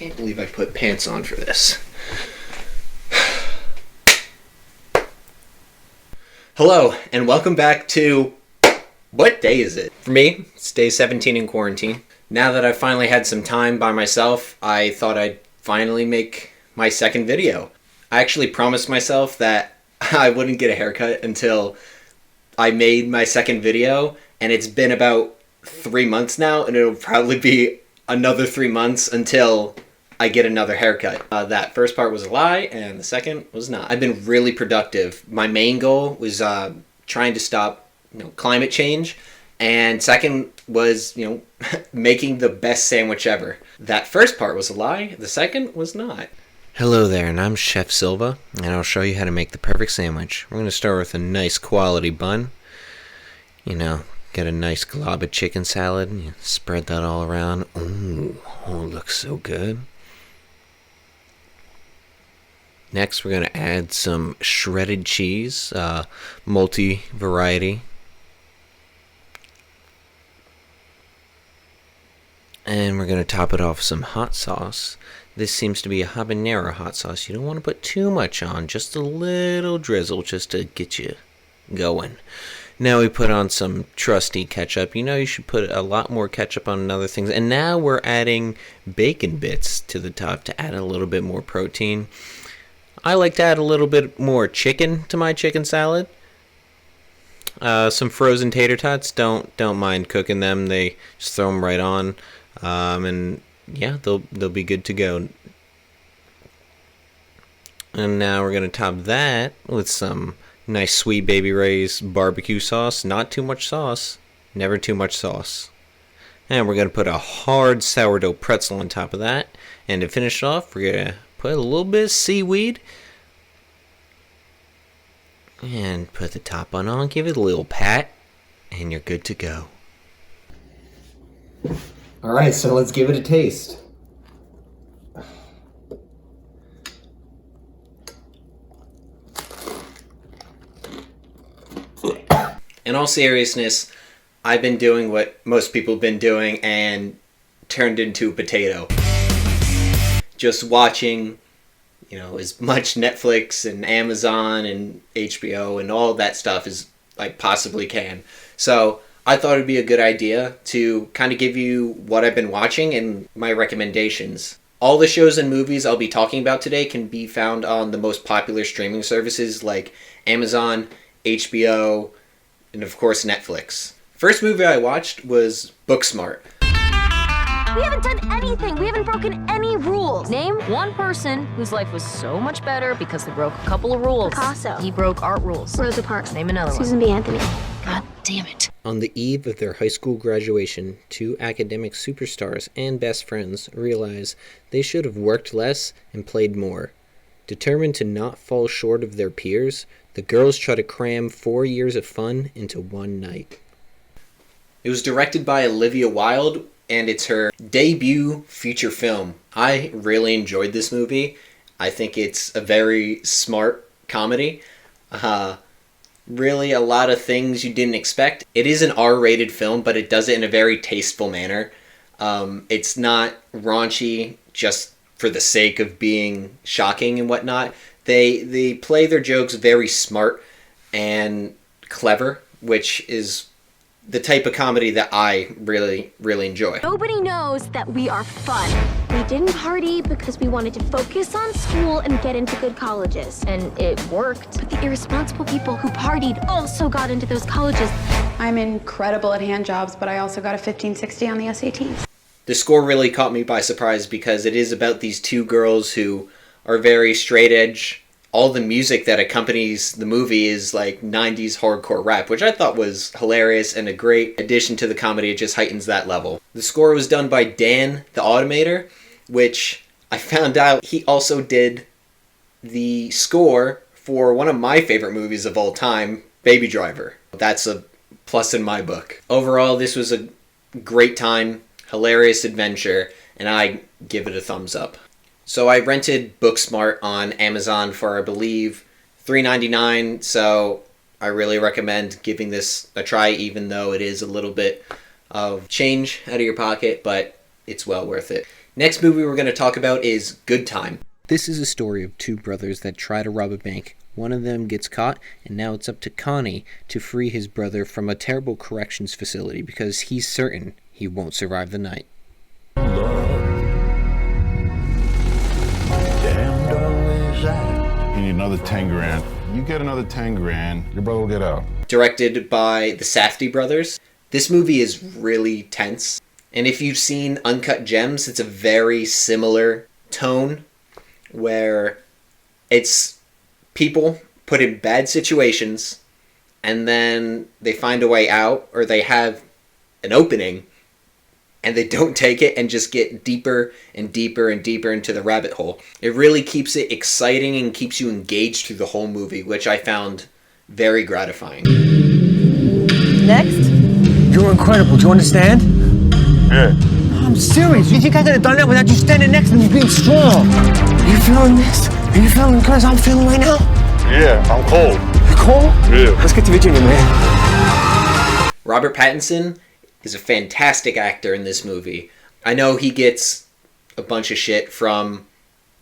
can't believe I put pants on for this. Hello, and welcome back to... What day is it? For me, it's day 17 in quarantine. Now that I've finally had some time by myself, I thought I'd finally make my second video. I actually promised myself that I wouldn't get a haircut until I made my second video, and it's been about 3 months now, and it'll probably be another 3 months until I get another haircut. That first part was a lie, and the second was not. I've been really productive. My main goal was trying to stop climate change, and second was making the best sandwich ever. That first part was a lie, the second was not. Hello there, and I'm Chef Silva, and I'll show you how to make the perfect sandwich. We're going to start with a nice quality bun. Get a nice glob of chicken salad, and you spread that all around. Oh, it looks so good. Next, we're going to add some shredded cheese, multi-variety. And we're going to top it off with some hot sauce. This seems to be a habanero hot sauce. You don't want to put too much on, just a little drizzle just to get you going. Now we put on some trusty ketchup. You should put a lot more ketchup on other things. And now we're adding bacon bits to the top to add a little bit more protein. I like to add a little bit more chicken to my chicken salad. Some frozen tater tots. Don't mind cooking them. They just throw them right on. And yeah, they'll be good to go. And now we're going to top that with some nice Sweet Baby Ray's barbecue sauce. Not too much sauce. Never too much sauce. And we're going to put a hard sourdough pretzel on top of that. And to finish off, we're going to put a little bit of seaweed. And put the top bun on. Give it a little pat. And you're good to go. Alright, so let's give it a taste. In all seriousness, I've been doing what most people have been doing and turned into a potato. Just watching, as much Netflix and Amazon and HBO and all that stuff as I possibly can. So I thought it'd be a good idea to kind of give you what I've been watching and my recommendations. All the shows and movies I'll be talking about today can be found on the most popular streaming services like Amazon, HBO, and of course Netflix. First movie I watched was Booksmart. We haven't done anything. We haven't broken any rules. Name one person whose life was so much better because they broke a couple of rules. Picasso. He broke art rules. Rosa Parks. Name another Susan B. Anthony. God damn it. On the eve of their high school graduation, two academic superstars and best friends realize they should have worked less and played more. Determined to not fall short of their peers, the girls try to cram 4 years of fun into one night. It was directed by Olivia Wilde, and it's her debut feature film. I really enjoyed this movie. I think it's a very smart comedy. Really a lot of things you didn't expect. It is an R-rated film, but it does it in a very tasteful manner. It's not raunchy just for the sake of being shocking and whatnot. They play their jokes very smart and clever, which is the type of comedy that I really, really enjoy. Nobody knows that we are fun. We didn't party because we wanted to focus on school and get into good colleges. And it worked. But the irresponsible people who partied also got into those colleges. I'm incredible at hand jobs, but I also got a 1560 on the SATs. The score really caught me by surprise because it is about these two girls who are very straight edge. All the music that accompanies the movie is like 90s hardcore rap, which I thought was hilarious and a great addition to the comedy. It just heightens that level. The score was done by Dan the Automator, which I found out he also did the score for one of my favorite movies of all time, Baby Driver. That's a plus in my book. Overall, this was a great time, hilarious adventure, and I give it a thumbs up. So I rented Booksmart on Amazon for, I believe, $3.99, so I really recommend giving this a try, even though it is a little bit of change out of your pocket, but it's well worth it. Next movie we're going to talk about is Good Time. This is a story of two brothers that try to rob a bank. One of them gets caught, and now it's up to Connie to free his brother from a terrible corrections facility because he's certain he won't survive the night. You need another 10 grand. You get another 10 grand, your brother will get out. Directed by the Safdie brothers. This movie is really tense. And if you've seen Uncut Gems, it's a very similar tone where it's people put in bad situations and then they find a way out, or they have an opening and they don't take it and just get deeper and deeper and deeper into the rabbit hole. It really keeps it exciting and keeps you engaged through the whole movie, which I found very gratifying. Next. You're incredible, do you understand? Yeah. I'm serious. You think I could have done that without you standing next to me being strong? Are you feeling this? Are you feeling the cause I'm feeling right now? Yeah, I'm cold. You cold? Yeah. Let's get to Virginia, man. Robert Pattinson is a fantastic actor in this movie. I know he gets a bunch of shit from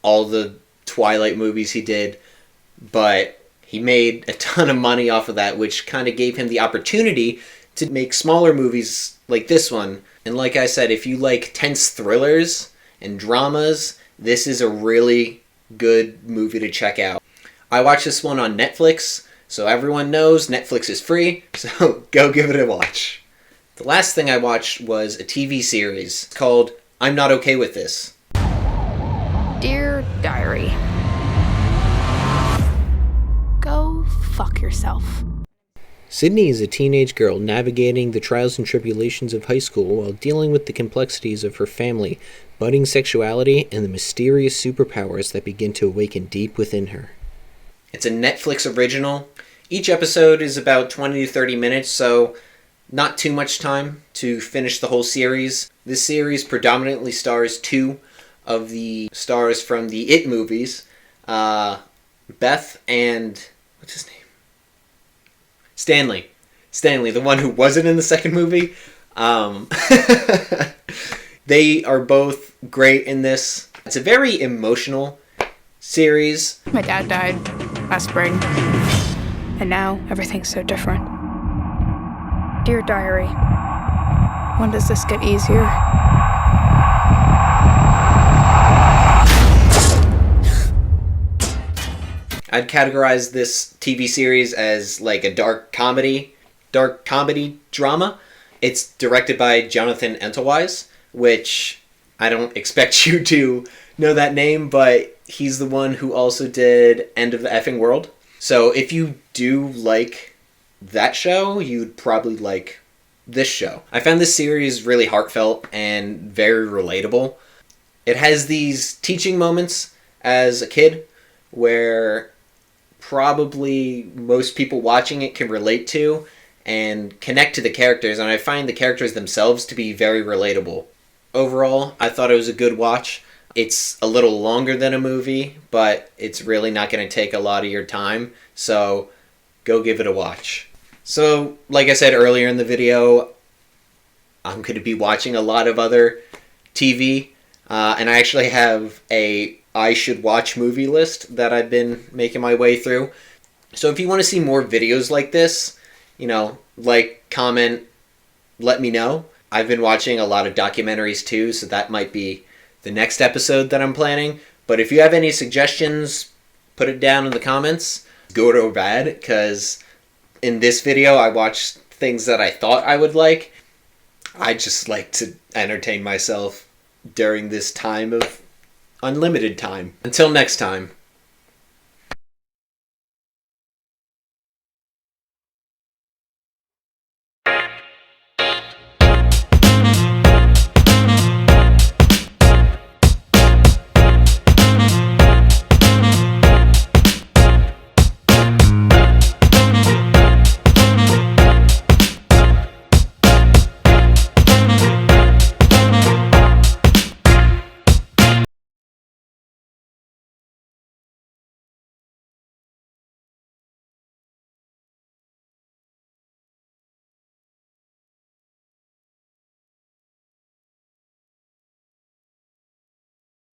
all the Twilight movies he did, but he made a ton of money off of that, which kind of gave him the opportunity to make smaller movies like this one. And like I said, if you like tense thrillers and dramas, this is a really good movie to check out. I watched this one on Netflix, so everyone knows Netflix is free, so go give it a watch. The last thing I watched was a TV series called I'm Not Okay With This. Dear Diary, go fuck yourself. Sydney is a teenage girl navigating the trials and tribulations of high school while dealing with the complexities of her family, budding sexuality, and the mysterious superpowers that begin to awaken deep within her. It's a Netflix original. Each episode is about 20 to 30 minutes, so not too much time to finish the whole series. This series predominantly stars two of the stars from the It movies, Beth and... what's his name? Stanley, the one who wasn't in the second movie. They are both great in this. It's a very emotional series. My dad died last spring, and now everything's so different. Dear Diary, when does this get easier? I'd categorize this TV series as like a dark comedy drama. It's directed by Jonathan Entelweiss, which I don't expect you to know that name, but he's the one who also did End of the Effing World. So if you do like that show, you'd probably like this show. I found this series really heartfelt and very relatable. It has these teaching moments as a kid where probably most people watching it can relate to and connect to the characters, and I find the characters themselves to be very relatable. Overall, I thought it was a good watch. It's a little longer than a movie, but it's really not going to take a lot of your time, so go give it a watch. So, like I said earlier in the video, I'm going to be watching a lot of other TV, and I actually have a I should watch movie list that I've been making my way through. So if you want to see more videos like this, like, comment, let me know. I've been watching a lot of documentaries too, so that might be the next episode that I'm planning. But if you have any suggestions, put it down in the comments, good or bad, because in this video I watched things that I thought I would like. I just like to entertain myself during this time of unlimited time. Until next time.